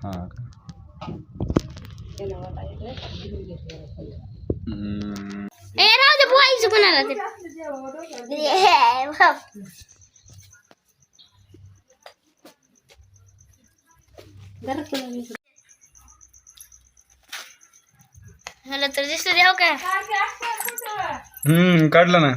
हाँ ए राव दे बुआई कोणाला ते मला तर दिसत द्याव काय काढलं ना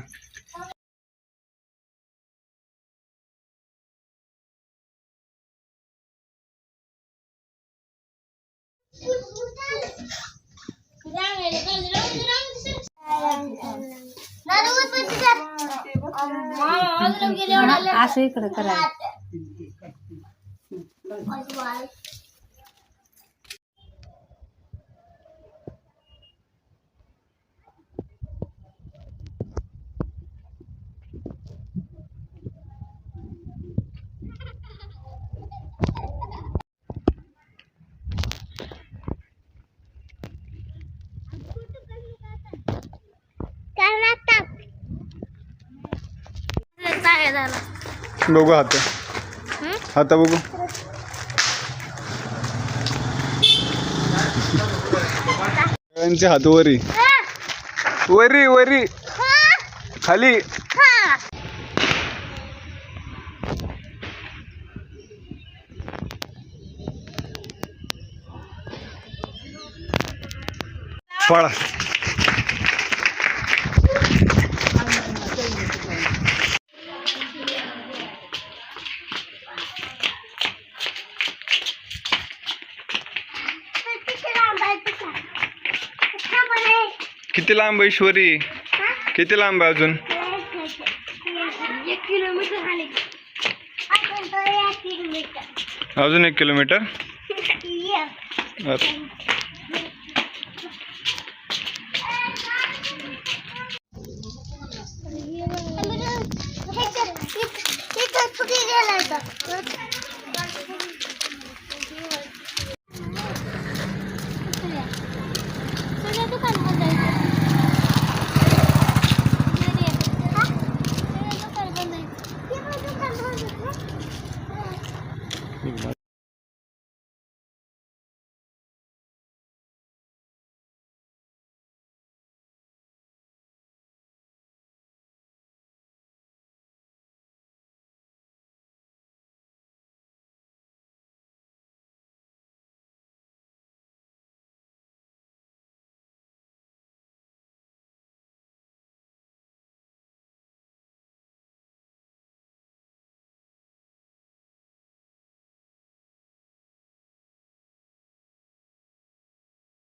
असं इकडं करायचं बघू हात हात बघू सगळ्यांचे हात वरी वरी वरी खाली पळा किती लांब ईश्वरी किती लांब आहे अजून 1 किलोमीटर झाले अजून 1 किलोमीटर